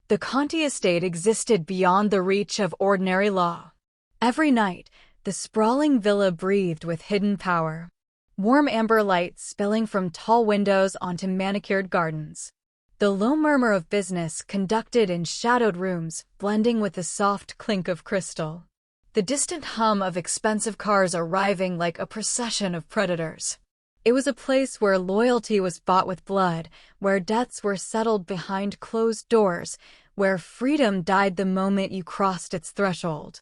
The Conti estate existed beyond the reach of ordinary law. Every night, the sprawling villa breathed with hidden power. Warm amber light spilling from tall windows onto manicured gardens. The low murmur of business conducted in shadowed rooms, blending with the soft clink of crystal. The distant hum of expensive cars arriving like a procession of predators. It was a place where loyalty was bought with blood, where debts were settled behind closed doors, where freedom died the moment you crossed its threshold.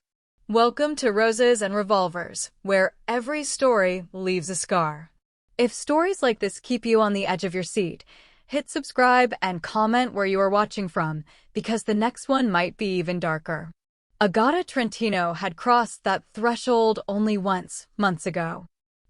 Welcome to Roses and Revolvers, where every story leaves a scar. If stories like this keep you on the edge of your seat, hit subscribe and comment where you are watching from, because the next one might be even darker. Agata Trentino had crossed that threshold only once, months ago.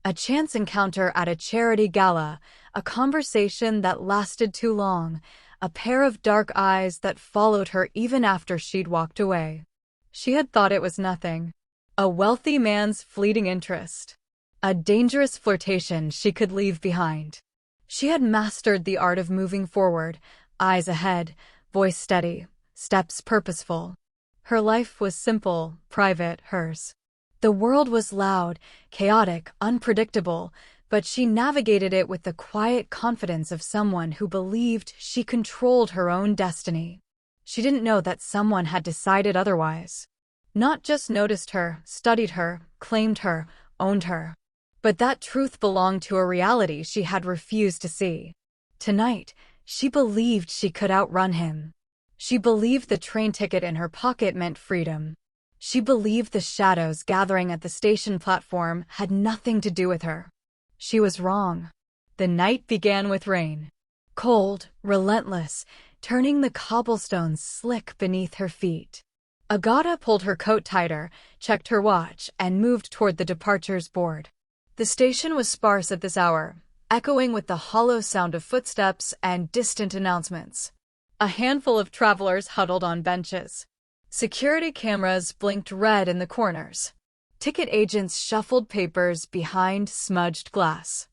A chance encounter at a charity gala, a conversation that lasted too long, a pair of dark eyes that followed her even after she'd walked away. She had thought it was nothing. A wealthy man's fleeting interest. A dangerous flirtation she could leave behind. She had mastered the art of moving forward, eyes ahead, voice steady, steps purposeful. Her life was simple, private, hers. The world was loud, chaotic, unpredictable, but she navigated it with the quiet confidence of someone who believed she controlled her own destiny. She didn't know that someone had decided otherwise. Not just noticed her, studied her, claimed her, owned her. But that truth belonged to a reality she had refused to see. Tonight, she believed she could outrun him. She believed the train ticket in her pocket meant freedom. She believed the shadows gathering at the station platform had nothing to do with her. She was wrong. The night began with rain. Cold, relentless, turning the cobblestones slick beneath her feet. Agata pulled her coat tighter, checked her watch, and moved toward the departures board. The station was sparse at this hour, echoing with the hollow sound of footsteps and distant announcements. A handful of travelers huddled on benches. Security cameras blinked red in the corners. Ticket agents shuffled papers behind smudged glass.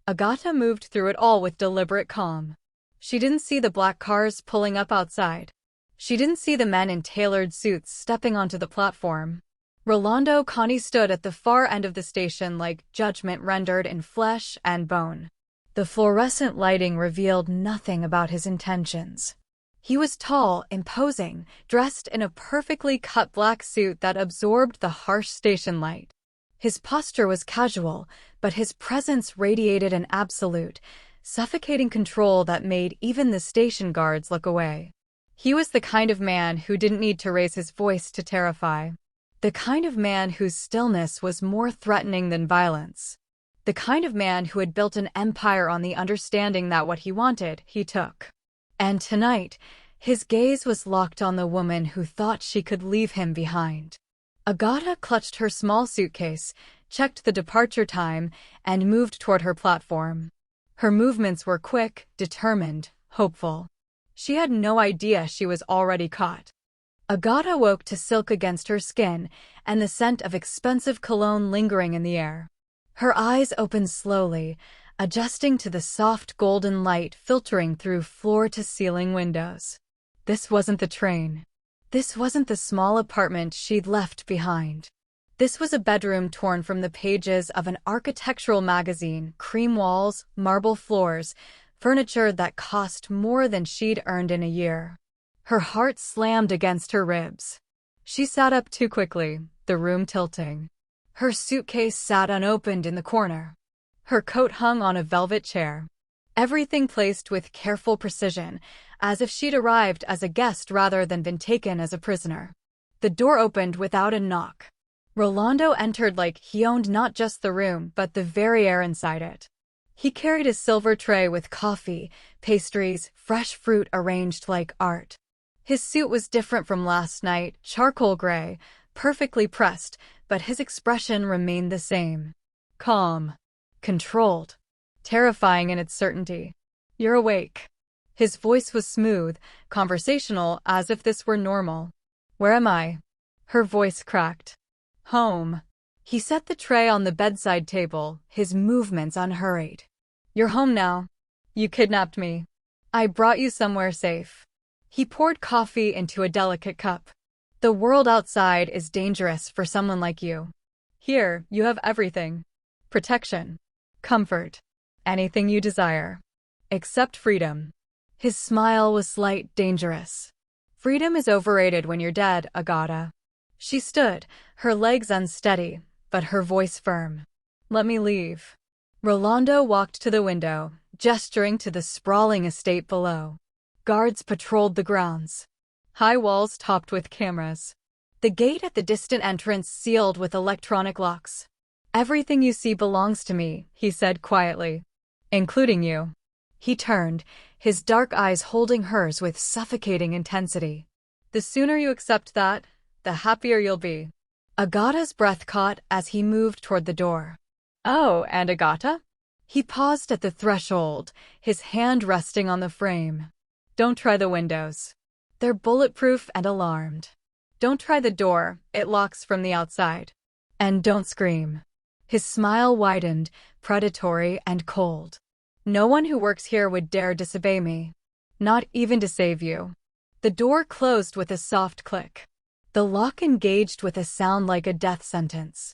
Agata moved through it all with deliberate calm. She didn't see the black cars pulling up outside. She didn't see the men in tailored suits stepping onto the platform. Rolando Conti stood at the far end of the station like judgment rendered in flesh and bone. The fluorescent lighting revealed nothing about his intentions. He was tall, imposing, dressed in a perfectly cut black suit that absorbed the harsh station light. His posture was casual, but his presence radiated an absolute, suffocating control that made even the station guards look away. He was the kind of man who didn't need to raise his voice to terrify. The kind of man whose stillness was more threatening than violence. The kind of man who had built an empire on the understanding that what he wanted, he took. And tonight, his gaze was locked on the woman who thought she could leave him behind. Agata clutched her small suitcase, checked the departure time, and moved toward her platform. Her movements were quick, determined, hopeful. She had no idea she was already caught. Agata woke to silk against her skin and the scent of expensive cologne lingering in the air. Her eyes opened slowly, adjusting to the soft golden light filtering through floor-to-ceiling windows. This wasn't the train. This wasn't the small apartment she'd left behind. This was a bedroom torn from the pages of an architectural magazine, cream walls, marble floors, furniture that cost more than she'd earned in a year. Her heart slammed against her ribs. She sat up too quickly, the room tilting. Her suitcase sat unopened in the corner. Her coat hung on a velvet chair. Everything placed with careful precision, as if she'd arrived as a guest rather than been taken as a prisoner. The door opened without a knock. Rolando entered like he owned not just the room but the very air inside it. He carried a silver tray with coffee, pastries, fresh fruit arranged like art. His suit was different from last night, charcoal gray, perfectly pressed, but his expression remained the same. Calm. Controlled. Terrifying in its certainty. "You're awake." His voice was smooth, conversational, as if this were normal. "Where am I?" Her voice cracked. "Home." He set the tray on the bedside table, his movements unhurried. "You're home now. You kidnapped me. I brought you somewhere safe." He poured coffee into a delicate cup. The world outside is dangerous for someone like you. Here, you have everything. Protection. Comfort. Anything you desire. Except freedom. His smile was slight, dangerous. Freedom is overrated when you're dead, Agata. She stood, her legs unsteady, but her voice firm. Let me leave. Rolando walked to the window, gesturing to the sprawling estate below. Guards patrolled the grounds. High walls topped with cameras. The gate at the distant entrance sealed with electronic locks. Everything you see belongs to me, he said quietly. Including you. He turned, his dark eyes holding hers with suffocating intensity. The sooner you accept that, the happier you'll be. Agata's breath caught as he moved toward the door. Oh, and Agata? He paused at the threshold, his hand resting on the frame. Don't try the windows. They're bulletproof and alarmed. Don't try the door, it locks from the outside. And don't scream. His smile widened, predatory and cold. No one who works here would dare disobey me. Not even to save you. The door closed with a soft click. The lock engaged with a sound like a death sentence.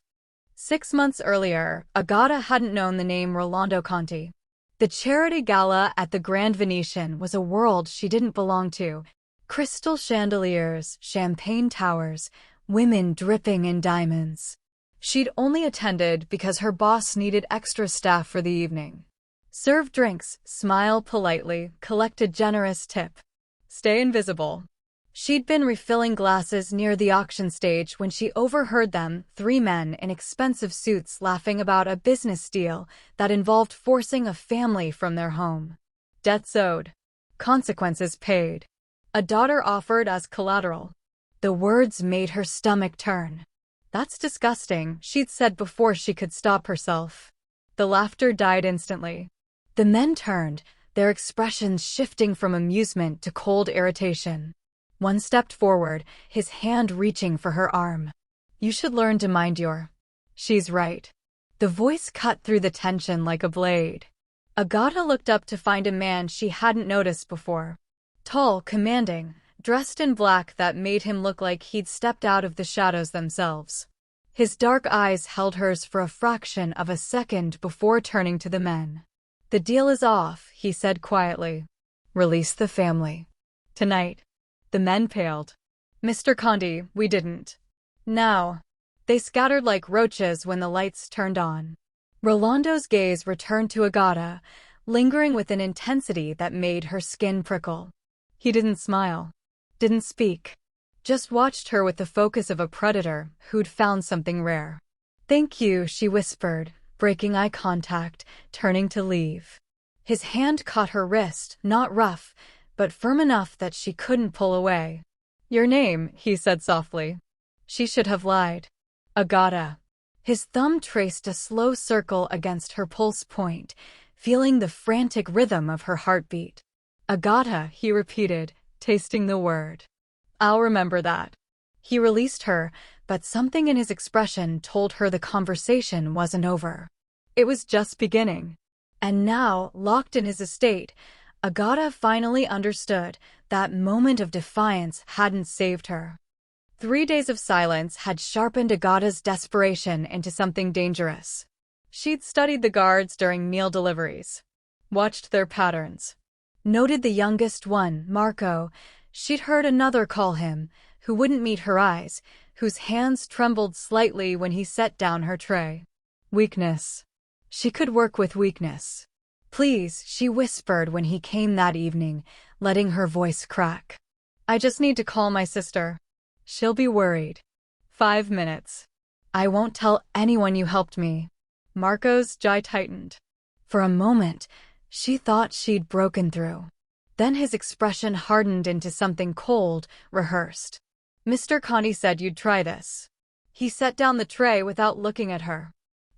6 months earlier, Agata hadn't known the name Rolando Conti. The charity gala at the Grand Venetian was a world she didn't belong to. Crystal chandeliers, champagne towers, women dripping in diamonds. She'd only attended because her boss needed extra staff for the evening. Serve drinks, smile politely, collect a generous tip. Stay invisible. She'd been refilling glasses near the auction stage when she overheard them, 3 men in expensive suits laughing about a business deal that involved forcing a family from their home. Debts owed. Consequences paid. A daughter offered as collateral. The words made her stomach turn. That's disgusting, she'd said before she could stop herself. The laughter died instantly. The men turned, their expressions shifting from amusement to cold irritation. One stepped forward, his hand reaching for her arm. You should learn to mind your... She's right. The voice cut through the tension like a blade. Agata looked up to find a man she hadn't noticed before. Tall, commanding, dressed in black that made him look like he'd stepped out of the shadows themselves. His dark eyes held hers for a fraction of a second before turning to the men. The deal is off, he said quietly. Release the family. Tonight. The men paled. Mr. Conti, we didn't. Now. They scattered like roaches when the lights turned on. Rolando's gaze returned to Agata, lingering with an intensity that made her skin prickle. He didn't smile. Didn't speak. Just watched her with the focus of a predator who'd found something rare. Thank you, she whispered, breaking eye contact, turning to leave. His hand caught her wrist, not rough, but firm enough that she couldn't pull away. Your name, he said softly. She should have lied. Agata. His thumb traced a slow circle against her pulse point, feeling the frantic rhythm of her heartbeat. Agata, he repeated, tasting the word. I'll remember that. He released her, but something in his expression told her the conversation wasn't over. It was just beginning. And now, locked in his estate, Agata finally understood that moment of defiance hadn't saved her. 3 days of silence had sharpened Agata's desperation into something dangerous. She'd studied the guards during meal deliveries, watched their patterns, noted the youngest one, Marco. She'd heard another call him, who wouldn't meet her eyes, whose hands trembled slightly when he set down her tray. Weakness. She could work with weakness. Please, she whispered when he came that evening, letting her voice crack. I just need to call my sister. She'll be worried. 5 minutes. I won't tell anyone you helped me. Marco's jaw tightened. For a moment, she thought she'd broken through. Then his expression hardened into something cold, rehearsed. Mr. Conti said you'd try this. He set down the tray without looking at her.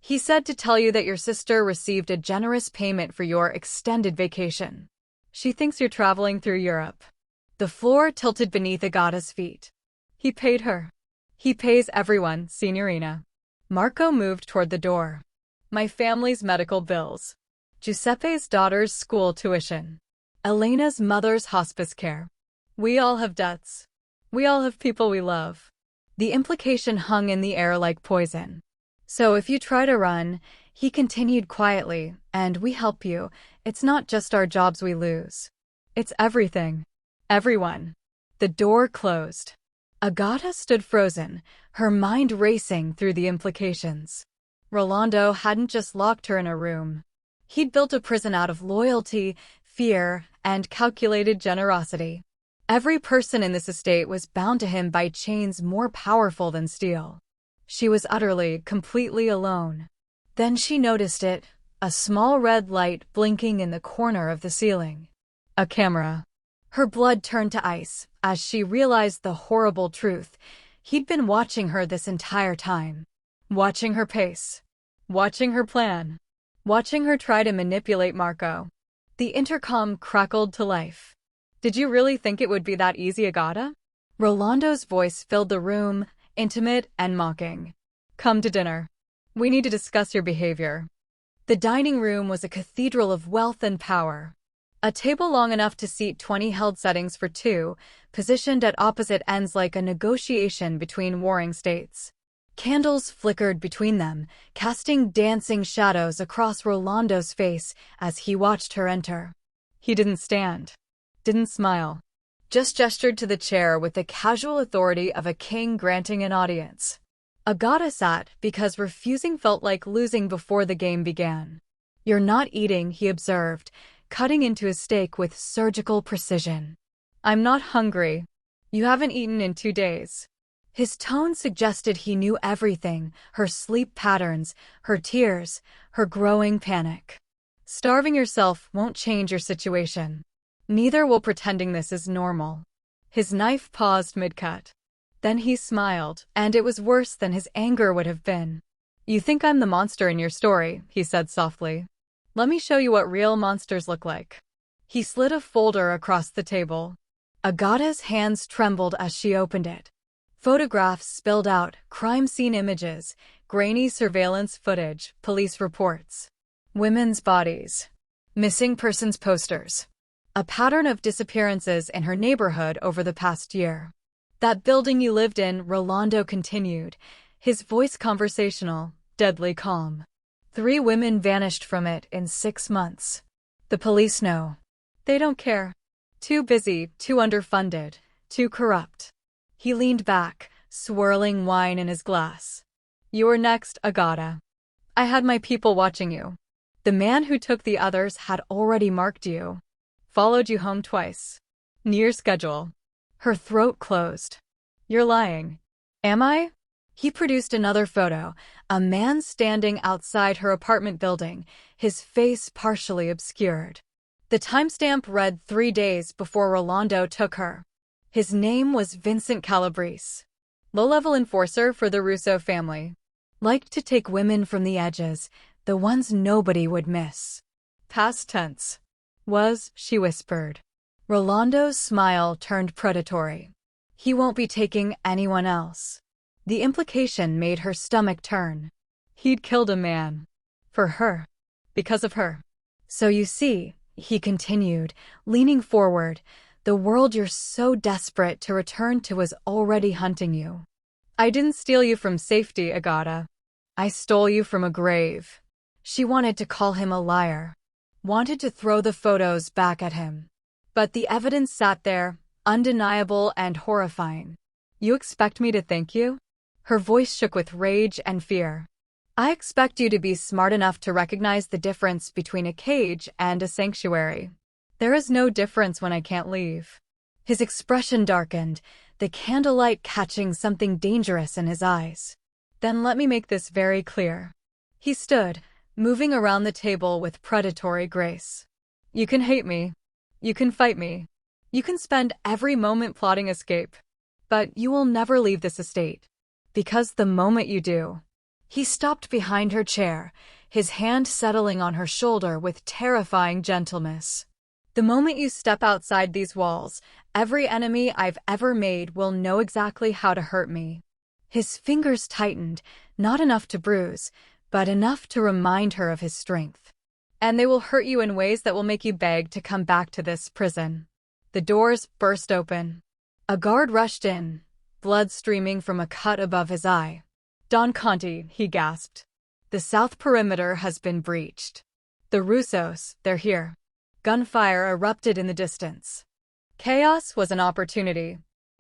He said to tell you that your sister received a generous payment for your extended vacation. She thinks you're traveling through Europe. The floor tilted beneath Agata's feet. He paid her. He pays everyone, Signorina. Marco moved toward the door. My family's medical bills. Giuseppe's daughter's school tuition. Elena's mother's hospice care. We all have debts. We all have people we love. The implication hung in the air like poison. So if you try to run, he continued quietly, and we help you, it's not just our jobs we lose. It's everything. Everyone. The door closed. Agata stood frozen, her mind racing through the implications. Rolando hadn't just locked her in a room. He'd built a prison out of loyalty, fear, and calculated generosity. Every person in this estate was bound to him by chains more powerful than steel. She was utterly, completely alone. Then she noticed it, a small red light blinking in the corner of the ceiling. A camera. Her blood turned to ice as she realized the horrible truth. He'd been watching her this entire time. Watching her pace. Watching her plan. Watching her try to manipulate Marco. The intercom crackled to life. Did you really think it would be that easy, Agata? Rolando's voice filled the room, intimate and mocking. Come to dinner. We need to discuss your behavior. The dining room was a cathedral of wealth and power. A table long enough to seat 20 held settings for two, positioned at opposite ends like a negotiation between warring states. Candles flickered between them, casting dancing shadows across Rolando's face as he watched her enter. He didn't stand. Didn't smile. Just gestured to the chair with the casual authority of a king granting an audience. Agata sat because refusing felt like losing before the game began. You're not eating, he observed, cutting into his steak with surgical precision. I'm not hungry. You haven't eaten in 2 days. His tone suggested he knew everything, her sleep patterns, her tears, her growing panic. Starving yourself won't change your situation. Neither will pretending this is normal. His knife paused mid-cut. Then he smiled, and it was worse than his anger would have been. You think I'm the monster in your story, he said softly. Let me show you what real monsters look like. He slid a folder across the table. Agata's hands trembled as she opened it. Photographs spilled out, crime scene images, grainy surveillance footage, police reports. Women's bodies. Missing persons posters. A pattern of disappearances in her neighborhood over the past year. That building you lived in, Rolando continued, his voice conversational, deadly calm. 3 women vanished from it in 6 months. The police know. They don't care. Too busy, too underfunded, too corrupt. He leaned back, swirling wine in his glass. You're next, Agata. I had my people watching you. The man who took the others had already marked you. Followed you home twice. Near schedule. Her throat closed. You're lying. Am I? He produced another photo, a man standing outside her apartment building, his face partially obscured. The timestamp read 3 days before Rolando took her. His name was Vincent Calabrese. Low-level enforcer for the Russo family. Liked to take women from the edges, the ones nobody would miss. Past tense. Was, she whispered. Rolando's smile turned predatory. He won't be taking anyone else. The implication made her stomach turn. He'd killed a man. For her. Because of her. So you see, he continued, leaning forward, the world you're so desperate to return to was already hunting you. I didn't steal you from safety, Agata. I stole you from a grave. She wanted to call him a liar. Wanted to throw the photos back at him. But the evidence sat there, undeniable and horrifying. You expect me to thank you? Her voice shook with rage and fear. I expect you to be smart enough to recognize the difference between a cage and a sanctuary. There is no difference when I can't leave. His expression darkened, the candlelight catching something dangerous in his eyes. Then let me make this very clear. He stood, moving around the table with predatory grace. You can hate me. You can fight me. You can spend every moment plotting escape. But you will never leave this estate. Because the moment you do... He stopped behind her chair, his hand settling on her shoulder with terrifying gentleness. The moment you step outside these walls, every enemy I've ever made will know exactly how to hurt me. His fingers tightened, not enough to bruise, but enough to remind her of his strength. And they will hurt you in ways that will make you beg to come back to this prison. The doors burst open. A guard rushed in, blood streaming from a cut above his eye. "Don Conti," he gasped. "The south perimeter has been breached. The Russos, they're here." Gunfire erupted in the distance. Chaos was an opportunity.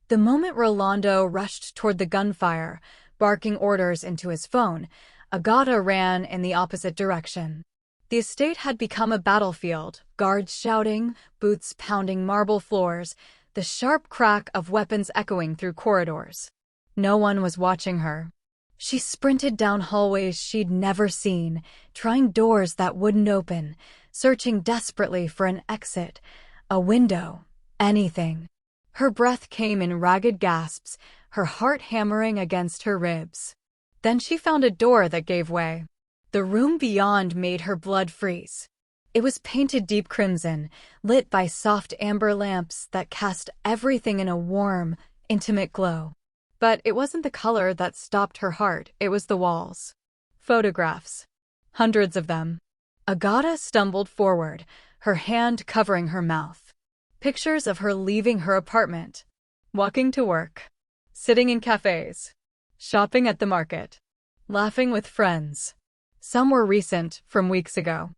The moment Rolando rushed toward the gunfire, barking orders into his phone, Agata ran in the opposite direction. The estate had become a battlefield, guards shouting, boots pounding marble floors, the sharp crack of weapons echoing through corridors. No one was watching her. She sprinted down hallways she'd never seen, trying doors that wouldn't open, searching desperately for an exit, a window, anything. Her breath came in ragged gasps, her heart hammering against her ribs. Then she found a door that gave way. The room beyond made her blood freeze. It was painted deep crimson, lit by soft amber lamps that cast everything in a warm, intimate glow. But it wasn't the color that stopped her heart, it was the walls. Photographs. Hundreds of them. Agata stumbled forward, her hand covering her mouth. Pictures of her leaving her apartment, walking to work, sitting in cafes, shopping at the market, laughing with friends. Some were recent, from weeks ago.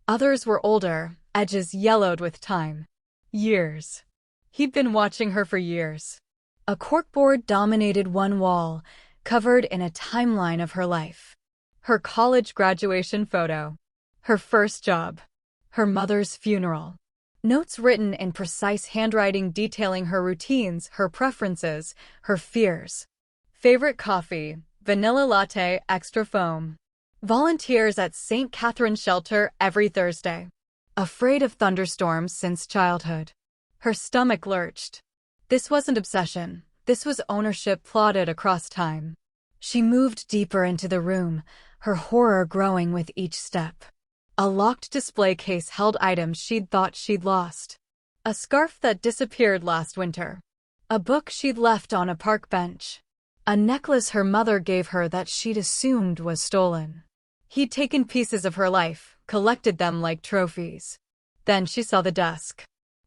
Others were older, edges yellowed with time. Years. He'd been watching her for years. A corkboard dominated one wall, covered in a timeline of her life. Her college graduation photo. Her first job. Her mother's funeral. Notes written in precise handwriting detailing her routines, her preferences, her fears. Favorite coffee, vanilla latte, extra foam. Volunteers at St. Catherine's Shelter every Thursday. Afraid of thunderstorms since childhood. Her stomach lurched. This wasn't obsession. This was ownership plotted across time. She moved deeper into the room, her horror growing with each step. A locked display case held items she'd thought she'd lost. A scarf that disappeared last winter. A book she'd left on a park bench. A necklace her mother gave her that she'd assumed was stolen. He'd taken pieces of her life, collected them like trophies. Then she saw the desk.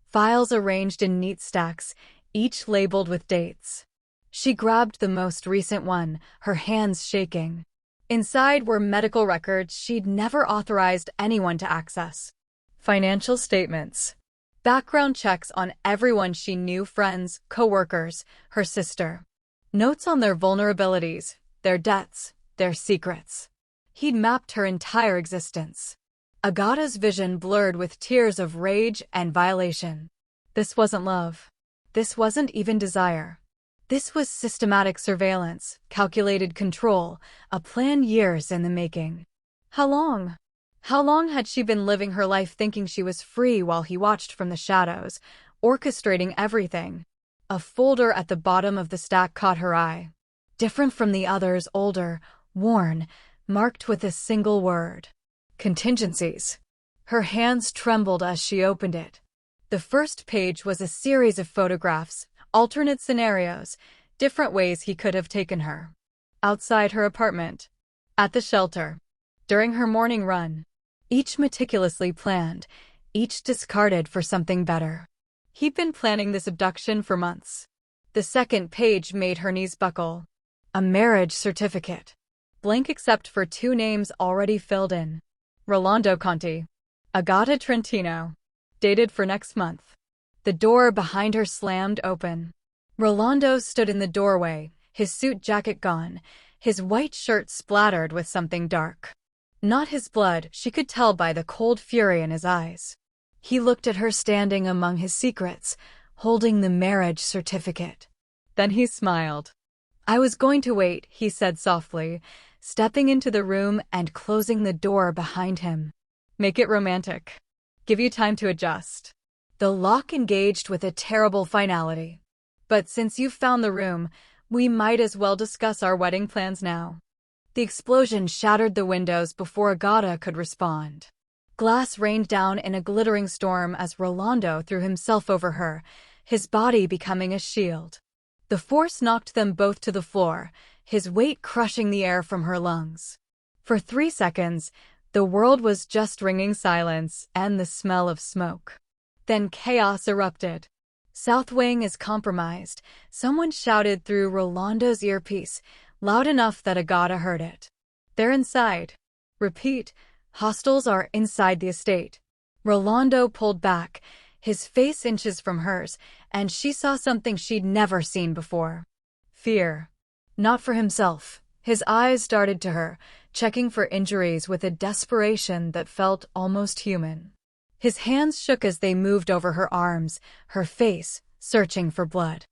Files arranged in neat stacks, each labeled with dates. She grabbed the most recent one, her hands shaking. Inside were medical records she'd never authorized anyone to access. Financial statements. Background checks on everyone she knew, friends, co-workers, her sister. Notes on their vulnerabilities, their debts, their secrets. He'd mapped her entire existence. Agata's vision blurred with tears of rage and violation. This wasn't love. This wasn't even desire. This was systematic surveillance, calculated control, a plan years in the making. How long? How long had she been living her life thinking she was free while he watched from the shadows, orchestrating everything? A folder at the bottom of the stack caught her eye. Different from the others, older, worn, marked with a single word. Contingencies. Her hands trembled as she opened it. The first page was a series of photographs, alternate scenarios, different ways he could have taken her. Outside her apartment. At the shelter. During her morning run. Each meticulously planned, each discarded for something better. He'd been planning this abduction for months. The second page made her knees buckle. A marriage certificate. Blank except for two names already filled in. Rolando Conti. Agata Trentino. Dated for next month. The door behind her slammed open. Rolando stood in the doorway, his suit jacket gone, his white shirt splattered with something dark. Not his blood, she could tell by the cold fury in his eyes. He looked at her standing among his secrets, holding the marriage certificate. Then he smiled. "I was going to wait," he said softly, stepping into the room and closing the door behind him. "Make it romantic. Give you time to adjust." The lock engaged with a terrible finality. "But since you've found the room, we might as well discuss our wedding plans now." The explosion shattered the windows before Agata could respond. Glass rained down in a glittering storm as Rolando threw himself over her, his body becoming a shield. The force knocked them both to the floor, his weight crushing the air from her lungs. For 3 seconds, the world was just ringing silence and the smell of smoke. Then chaos erupted. South Wing is compromised, someone shouted through Rolando's earpiece, loud enough that Agata heard it. They're inside. Repeat, hostiles are inside the estate. Rolando pulled back, his face inches from hers, and she saw something she'd never seen before. Fear. Not for himself. His eyes darted to her, checking for injuries with a desperation that felt almost human. His hands shook as they moved over her arms, her face searching for blood.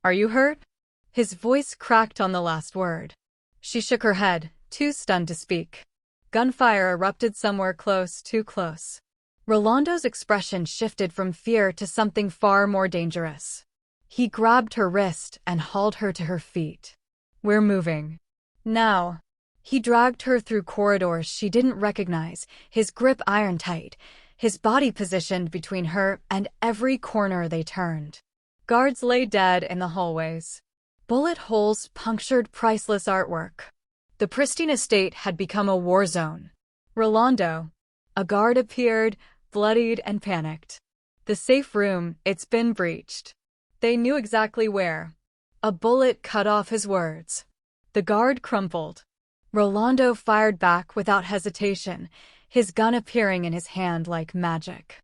Are you hurt? His voice cracked on the last word. She shook her head, too stunned to speak. Gunfire erupted somewhere close, too close. Rolando's expression shifted from fear to something far more dangerous. He grabbed her wrist and hauled her to her feet. We're moving. Now. He dragged her through corridors she didn't recognize, his grip iron-tight, his body positioned between her and every corner they turned. Guards lay dead in the hallways. Bullet holes punctured priceless artwork. The pristine estate had become a war zone. Rolando. A guard appeared, bloodied and panicked. The safe room, it's been breached. They knew exactly where. A bullet cut off his words. The guard crumpled. Rolando fired back without hesitation, his gun appearing in his hand like magic.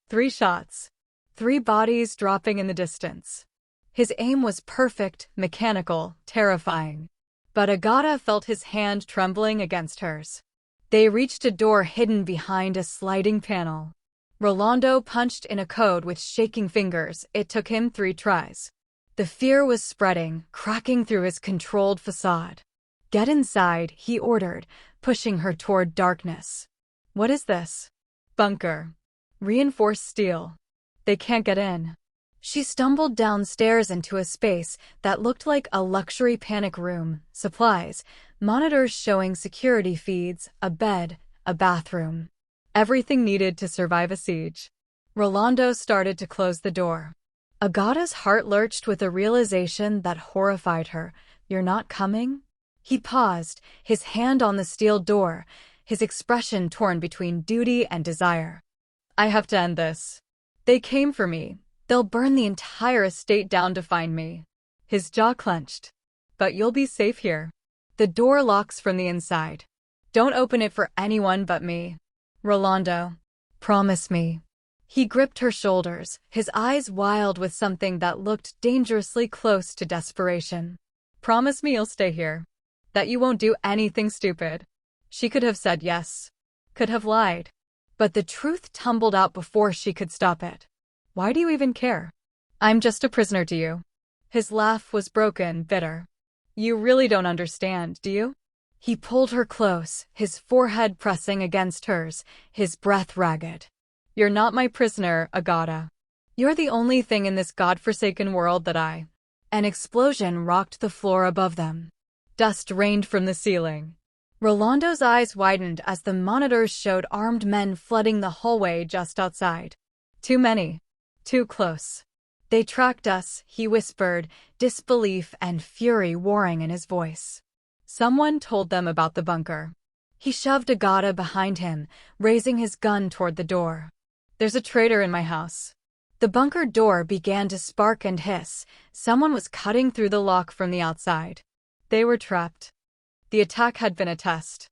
3 shots. 3 bodies dropping in the distance. His aim was perfect, mechanical, terrifying. But Agata felt his hand trembling against hers. They reached a door hidden behind a sliding panel. Rolando punched in a code with shaking fingers. It took him 3 tries. The fear was spreading, cracking through his controlled facade. Get inside, he ordered, pushing her toward darkness. What is this? Bunker. Reinforced steel. They can't get in. She stumbled downstairs into a space that looked like a luxury panic room, supplies, monitors showing security feeds, a bed, a bathroom. Everything needed to survive a siege. Rolando started to close the door. Agata's heart lurched with a realization that horrified her. You're not coming? He paused, his hand on the steel door, his expression torn between duty and desire. I have to end this. They came for me. They'll burn the entire estate down to find me. His jaw clenched. But you'll be safe here. The door locks from the inside. Don't open it for anyone but me. Rolando. Promise me. He gripped her shoulders, his eyes wild with something that looked dangerously close to desperation. Promise me you'll stay here. That you won't do anything stupid. She could have said yes. Could have lied. But the truth tumbled out before she could stop it. Why do you even care? I'm just a prisoner to you. His laugh was broken, bitter. You really don't understand, do you? He pulled her close, his forehead pressing against hers, his breath ragged. You're not my prisoner, Agata. You're the only thing in this godforsaken world that I... An explosion rocked the floor above them. Dust rained from the ceiling. Rolando's eyes widened as the monitors showed armed men flooding the hallway just outside. Too many. Too close. They tracked us, he whispered, disbelief and fury warring in his voice. Someone told them about the bunker. He shoved Agata behind him, raising his gun toward the door. There's a traitor in my house. The bunker door began to spark and hiss. Someone was cutting through the lock from the outside. They were trapped. The attack had been a test.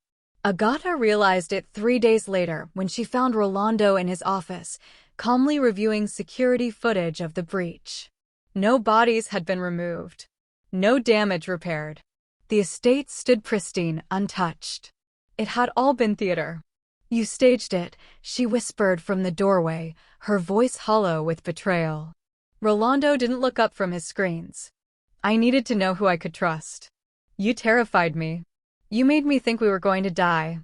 Agata realized it 3 days later when she found Rolando in his office, calmly reviewing security footage of the breach. No bodies had been removed. No damage repaired. The estate stood pristine, untouched. It had all been theater. You staged it, she whispered from the doorway, her voice hollow with betrayal. Rolando didn't look up from his screens. I needed to know who I could trust. You terrified me. You made me think we were going to die.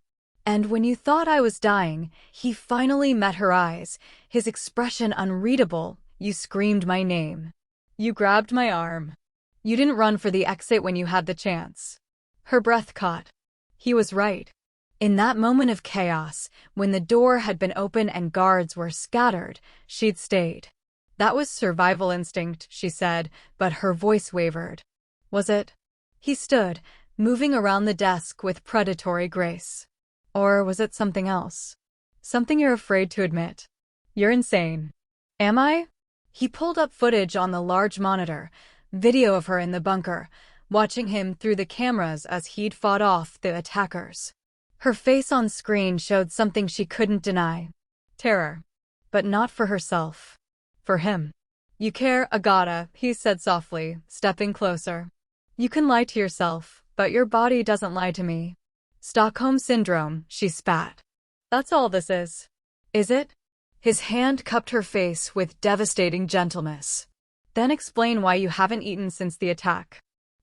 And when you thought I was dying, he finally met her eyes, his expression unreadable. You screamed my name. You grabbed my arm. You didn't run for the exit when you had the chance. Her breath caught. He was right. In that moment of chaos, when the door had been open and guards were scattered, she'd stayed. That was survival instinct, she said, but her voice wavered. Was it? He stood, moving around the desk with predatory grace. Or was it something else? Something you're afraid to admit. You're insane. Am I? He pulled up footage on the large monitor, video of her in the bunker, watching him through the cameras as he'd fought off the attackers. Her face on screen showed something she couldn't deny. Terror. But not for herself. For him. "You care, Agata," he said softly, stepping closer. "You can lie to yourself, but your body doesn't lie to me." "Stockholm Syndrome," she spat. "That's all this is." "Is it?" His hand cupped her face with devastating gentleness. "Then explain why you haven't eaten since the attack.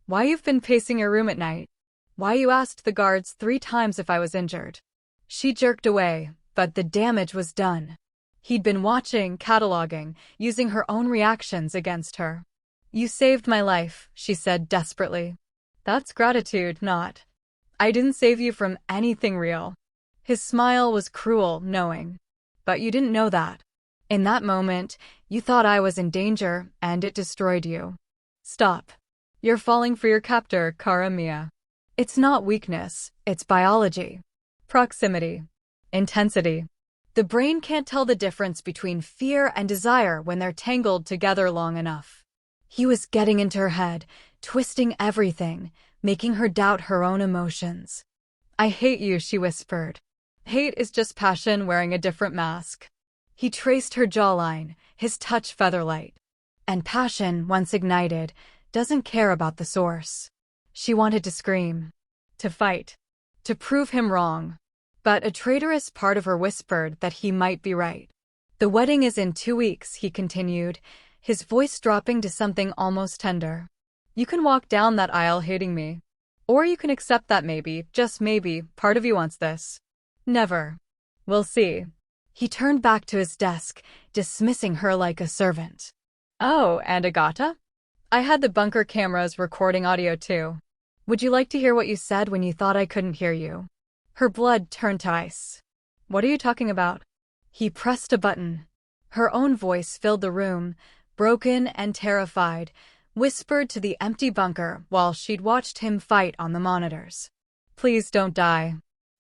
Why you've been pacing your room at night. Why you asked the guards 3 times if I was injured." She jerked away, but the damage was done. He'd been watching, cataloging, using her own reactions against her. "You saved my life," she said desperately. "That's gratitude, not. I didn't save you from anything real." His smile was cruel, knowing. "But you didn't know that. In that moment, you thought I was in danger, and it destroyed you." "Stop. You're falling for your captor, cara mia. It's not weakness, it's biology. Proximity. Intensity. The brain can't tell the difference between fear and desire when they're tangled together long enough." He was getting into her head, twisting everything, making her doubt her own emotions. "I hate you," she whispered. "Hate is just passion wearing a different mask." He traced her jawline, his touch featherlight. And passion, once ignited, doesn't care about the source. She wanted to scream. To fight. To prove him wrong. But a traitorous part of her whispered that he might be right. "The wedding is in 2 weeks," he continued, his voice dropping to something almost tender. "You can walk down that aisle hating me. Or you can accept that maybe, just maybe, part of you wants this." "Never. We'll see." He turned back to his desk, dismissing her like a servant. "Oh, and Agata? I had the bunker cameras recording audio too. Would you like to hear what you said when you thought I couldn't hear you?" Her blood turned to ice. "What are you talking about?" He pressed a button. Her own voice filled the room, broken and terrified, whispered to the empty bunker while she'd watched him fight on the monitors. "Please don't die.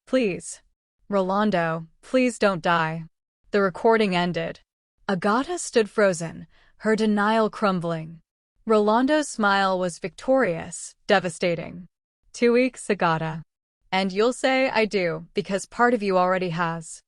Please. Rolando, please don't die." The recording ended. Agata stood frozen, her denial crumbling. Rolando's smile was victorious, devastating. 2 weeks, Agata. And you'll say I do, because part of you already has.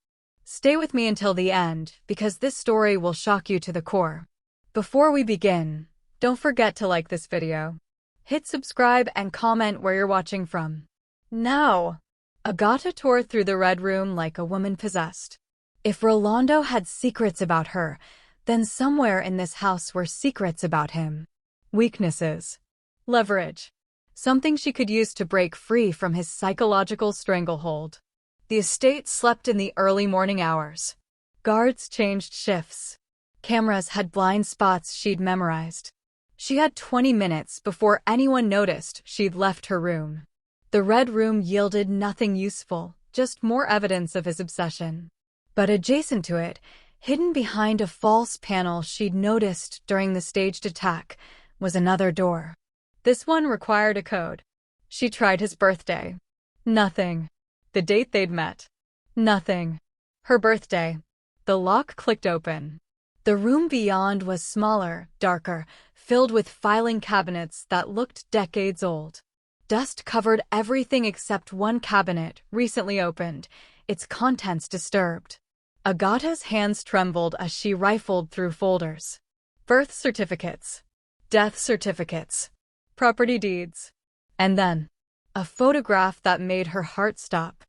Stay with me until the end, because this story will shock you to the core. Before we begin, don't forget to like this video. Hit subscribe and comment where you're watching from. Now! Agata tore through the red room like a woman possessed. If Rolando had secrets about her, then somewhere in this house were secrets about him. Weaknesses. Leverage. Something she could use to break free from his psychological stranglehold. The estate slept in the early morning hours. Guards changed shifts. Cameras had blind spots she'd memorized. She had 20 minutes before anyone noticed she'd left her room. The red room yielded nothing useful, just more evidence of his obsession. But adjacent to it, hidden behind a false panel she'd noticed during the staged attack, was another door. This one required a code. She tried his birthday. Nothing. The date they'd met. Nothing. Her birthday. The lock clicked open. The room beyond was smaller, darker, filled with filing cabinets that looked decades old. Dust covered everything except one cabinet, recently opened, its contents disturbed. Agata's hands trembled as she rifled through folders. Birth certificates. Death certificates. Property deeds. And then, a photograph that made her heart stop.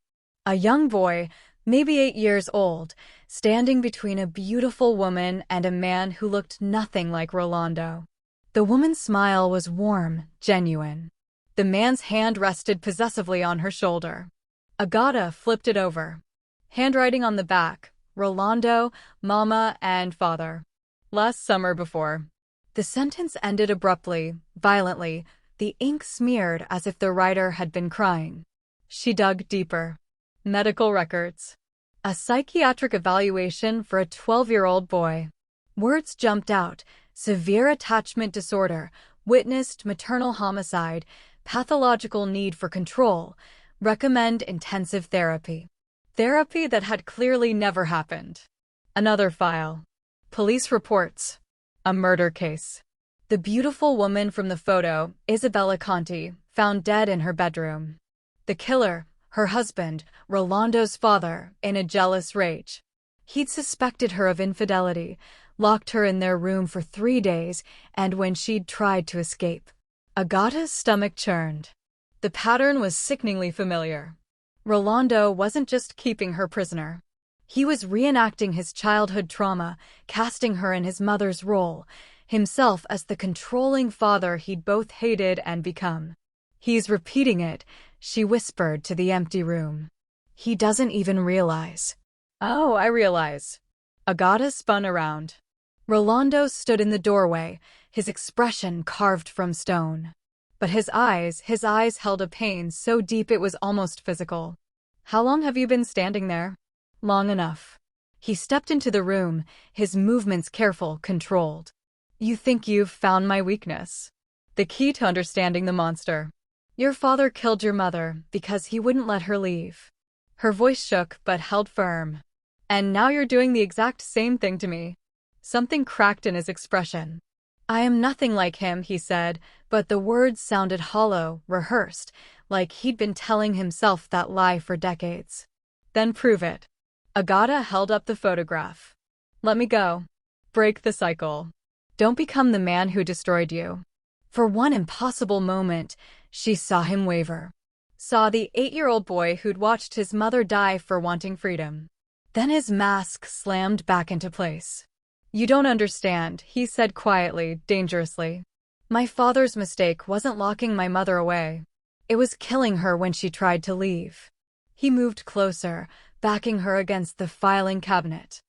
A young boy, maybe 8 years old, standing between a beautiful woman and a man who looked nothing like Rolando. The woman's smile was warm, genuine. The man's hand rested possessively on her shoulder. Agata flipped it over. Handwriting on the back, Rolando, Mama, and Father. Last summer before. The sentence ended abruptly, violently, the ink smeared as if the writer had been crying. She dug deeper. Medical records. A psychiatric evaluation for a 12-year-old boy. Words jumped out. Severe attachment disorder, witnessed maternal homicide, pathological need for control, recommend intensive therapy. Therapy that had clearly never happened. Another file. Police reports. A murder case. The beautiful woman from the photo, Isabella Conti, found dead in her bedroom. The killer, her husband, Rolando's father, in a jealous rage. He'd suspected her of infidelity, locked her in their room for 3 days, and when she'd tried to escape, Agata's stomach churned. The pattern was sickeningly familiar. Rolando wasn't just keeping her prisoner. He was reenacting his childhood trauma, casting her in his mother's role, himself as the controlling father he'd both hated and become. He's repeating it, she whispered to the empty room. He doesn't even realize. Oh, I realize. Agata spun around. Rolando stood in the doorway, his expression carved from stone. But his eyes held a pain so deep it was almost physical. How long have you been standing there? Long enough. He stepped into the room, his movements careful, controlled. You think you've found my weakness? The key to understanding the monster. Your father killed your mother because he wouldn't let her leave. Her voice shook but held firm. And now you're doing the exact same thing to me. Something cracked in his expression. I am nothing like him, he said, but the words sounded hollow, rehearsed, like he'd been telling himself that lie for decades. Then prove it. Agata held up the photograph. Let me go. Break the cycle. Don't become the man who destroyed you. For one impossible moment, she saw him waver. Saw the 8-year-old boy who'd watched his mother die for wanting freedom. Then his mask slammed back into place. You don't understand, he said quietly, dangerously. My father's mistake wasn't locking my mother away. It was killing her when she tried to leave. He moved closer, backing her against the filing cabinet.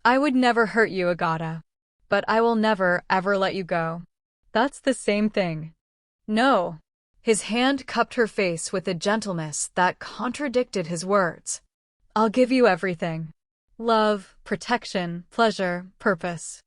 I would never hurt you, Agata. But I will never, ever let you go. That's the same thing. No. His hand cupped her face with a gentleness that contradicted his words. I'll give you everything. Love, protection, pleasure, purpose.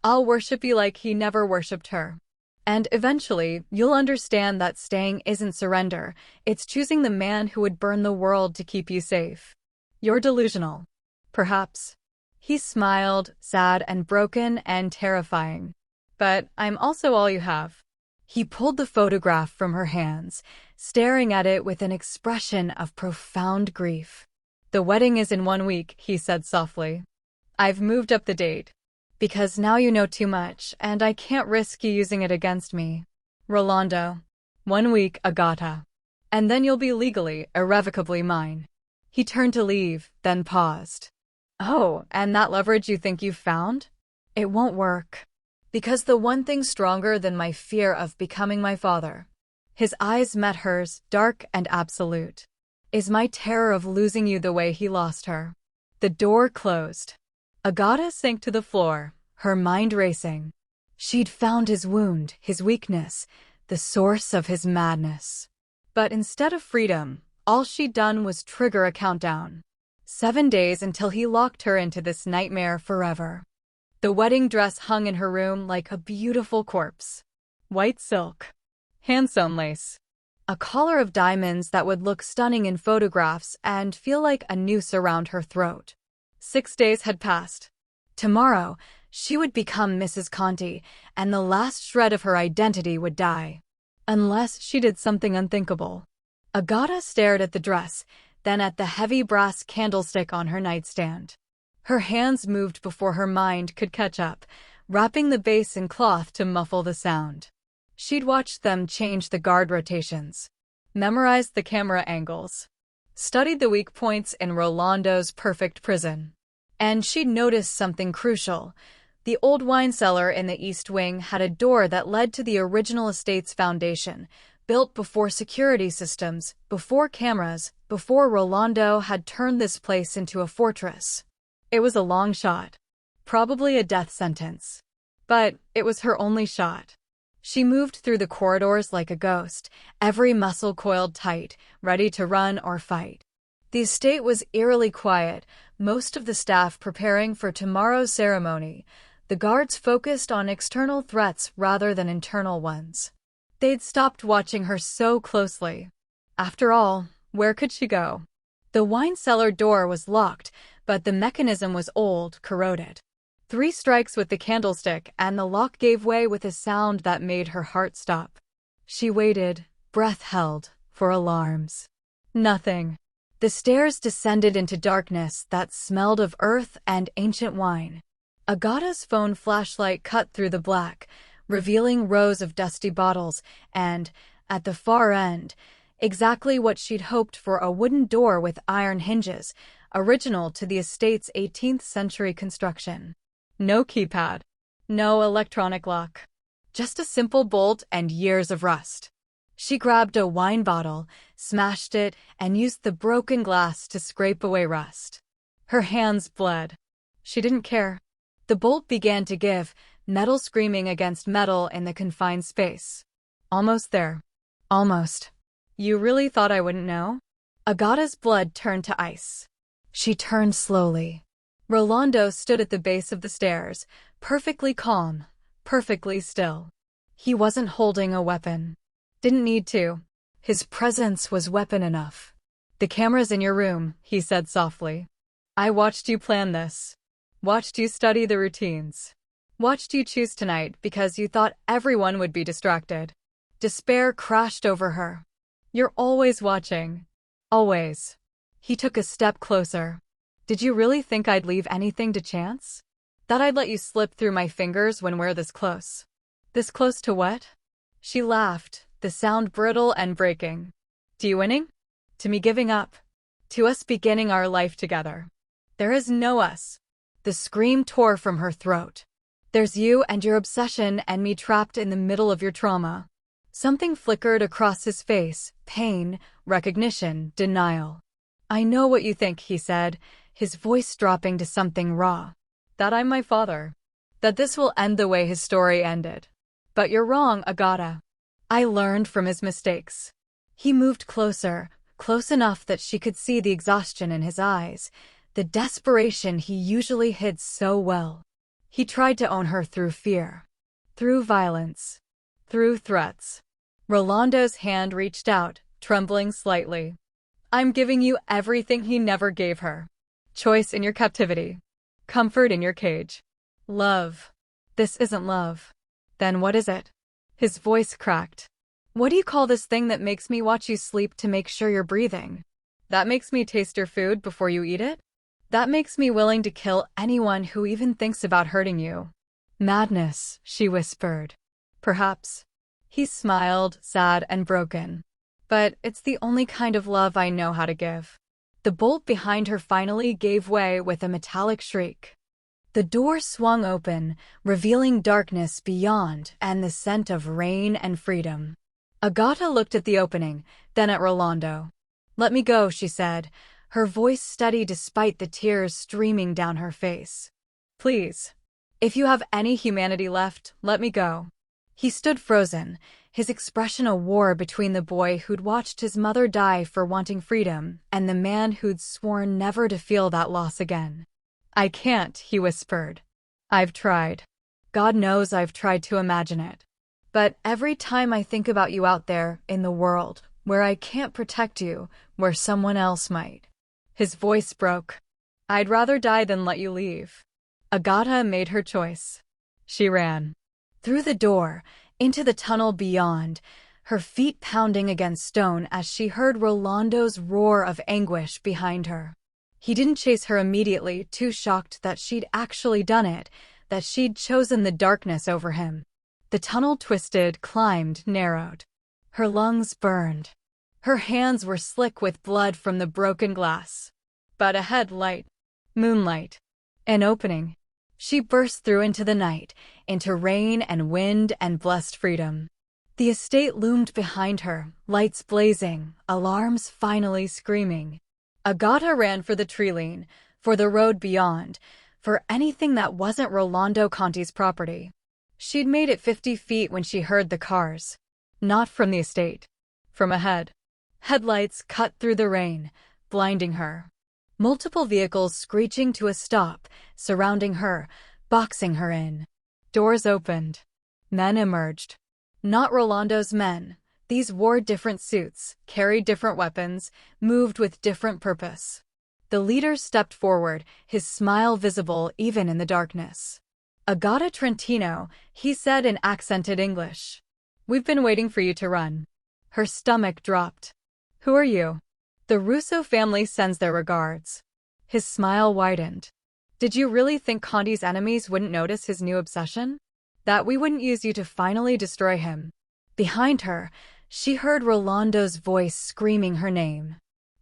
I'll worship you like he never worshipped her. And eventually, you'll understand that staying isn't surrender, it's choosing the man who would burn the world to keep you safe. You're delusional. Perhaps. He smiled, sad and broken and terrifying. But I'm also all you have. He pulled the photograph from her hands, staring at it with an expression of profound grief. The wedding is in 1 week, he said softly. I've moved up the date. Because now you know too much, and I can't risk you using it against me. Rolando. 1 week, Agata. And then you'll be legally, irrevocably mine. He turned to leave, then paused. Oh, and that leverage you think you've found? It won't work. Because the one thing stronger than my fear of becoming my father, his eyes met hers, dark and absolute, is my terror of losing you the way he lost her. The door closed. Agata sank to the floor, her mind racing. She'd found his wound, his weakness, the source of his madness. But instead of freedom, all she'd done was trigger a countdown. 7 days until he locked her into this nightmare forever. The wedding dress hung in her room like a beautiful corpse. White silk. Hand-sewn lace. A collar of diamonds that would look stunning in photographs and feel like a noose around her throat. 6 days had passed. Tomorrow, she would become Mrs. Conti, and the last shred of her identity would die. Unless she did something unthinkable. Agata stared at the dress, then at the heavy brass candlestick on her nightstand. Her hands moved before her mind could catch up, wrapping the base in cloth to muffle the sound. She'd watched them change the guard rotations, memorized the camera angles, studied the weak points in Rolando's perfect prison. And she'd noticed something crucial. The old wine cellar in the East Wing had a door that led to the original estate's foundation, built before security systems, before cameras, before Rolando had turned this place into a fortress. It was a long shot. Probably a death sentence. But it was her only shot. She moved through the corridors like a ghost, every muscle coiled tight, ready to run or fight. The estate was eerily quiet, most of the staff preparing for tomorrow's ceremony, the guards focused on external threats rather than internal ones. They'd stopped watching her so closely. After all, where could she go? The wine cellar door was locked, but the mechanism was old, corroded. 3 strikes with the candlestick, and the lock gave way with a sound that made her heart stop. She waited, breath held, for alarms. Nothing. The stairs descended into darkness that smelled of earth and ancient wine. Agata's phone flashlight cut through the black, revealing rows of dusty bottles, and, at the far end, exactly what she'd hoped for: a wooden door with iron hinges, original to the estate's 18th century construction. No keypad. No electronic lock. Just a simple bolt and years of rust. She grabbed a wine bottle, smashed it, and used the broken glass to scrape away rust. Her hands bled. She didn't care. The bolt began to give, metal screaming against metal in the confined space. Almost there. Almost. You really thought I wouldn't know? Agata's blood turned to ice. She turned slowly. Rolando stood at the base of the stairs, perfectly calm, perfectly still. He wasn't holding a weapon. Didn't need to. His presence was weapon enough. "The camera's in your room," he said softly. "I watched you plan this. Watched you study the routines. Watched you choose tonight because you thought everyone would be distracted." Despair crashed over her. "You're always watching. Always." He took a step closer. "Did you really think I'd leave anything to chance? That I'd let you slip through my fingers when we're this close?" "This close to what?" She laughed, the sound brittle and breaking. "To you winning? To me giving up? To us beginning our life together? There is no us." The scream tore from her throat. "There's you and your obsession, and me trapped in the middle of your trauma." Something flickered across his face: pain, recognition, denial. "I know what you think," he said, his voice dropping to something raw. "That I'm my father. That this will end the way his story ended. But you're wrong, Agata. I learned from his mistakes." He moved closer, close enough that she could see the exhaustion in his eyes, the desperation he usually hid so well. He tried to own her through fear, through violence, through threats. Rolando's hand reached out, trembling slightly. "I'm giving you everything he never gave her. Choice in your captivity. Comfort in your cage. Love. This isn't love." "Then what is it?" His voice cracked. "What do you call this thing that makes me watch you sleep to make sure you're breathing? That makes me taste your food before you eat it? That makes me willing to kill anyone who even thinks about hurting you?" "Madness," she whispered. "Perhaps." He smiled, sad and broken. "But it's the only kind of love I know how to give." The bolt behind her finally gave way with a metallic shriek. The door swung open, revealing darkness beyond and the scent of rain and freedom. Agata looked at the opening, then at Rolando. "Let me go," she said, her voice steady despite the tears streaming down her face. "Please. If you have any humanity left, let me go." He stood frozen, his expression a war between the boy who'd watched his mother die for wanting freedom and the man who'd sworn never to feel that loss again. "I can't," he whispered. "I've tried. God knows I've tried to imagine it. But every time I think about you out there, in the world, where I can't protect you, where someone else might." His voice broke. "I'd rather die than let you leave." Agata made her choice. She ran. Through the door, into the tunnel beyond, her feet pounding against stone as she heard Rolando's roar of anguish behind her. He didn't chase her immediately, too shocked that she'd actually done it, that she'd chosen the darkness over him. The tunnel twisted, climbed, narrowed. Her lungs burned. Her hands were slick with blood from the broken glass. But ahead, light. Moonlight. An opening. She burst through into the night, into rain and wind and blessed freedom. The estate loomed behind her, lights blazing, alarms finally screaming. Agata ran for the tree-line, for the road beyond, for anything that wasn't Rolando Conti's property. She'd made it 50 feet when she heard the cars. Not from the estate. From ahead. Headlights cut through the rain, blinding her. Multiple vehicles screeching to a stop, surrounding her, boxing her in. Doors opened. Men emerged. Not Rolando's men. These wore different suits, carried different weapons, moved with different purpose. The leader stepped forward, his smile visible even in the darkness. Agata Trentino, he said in accented English. We've been waiting for you to run. Her stomach dropped. Who are you? The Russo family sends their regards. His smile widened. Did you really think Conti's enemies wouldn't notice his new obsession? That we wouldn't use you to finally destroy him? Behind her, she heard Rolando's voice screaming her name.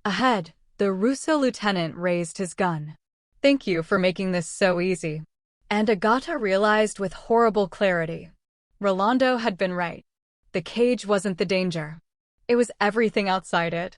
Ahead, the Russo lieutenant raised his gun. Thank you for making this so easy. And Agata realized with horrible clarity. Rolando had been right. The cage wasn't the danger. It was everything outside it.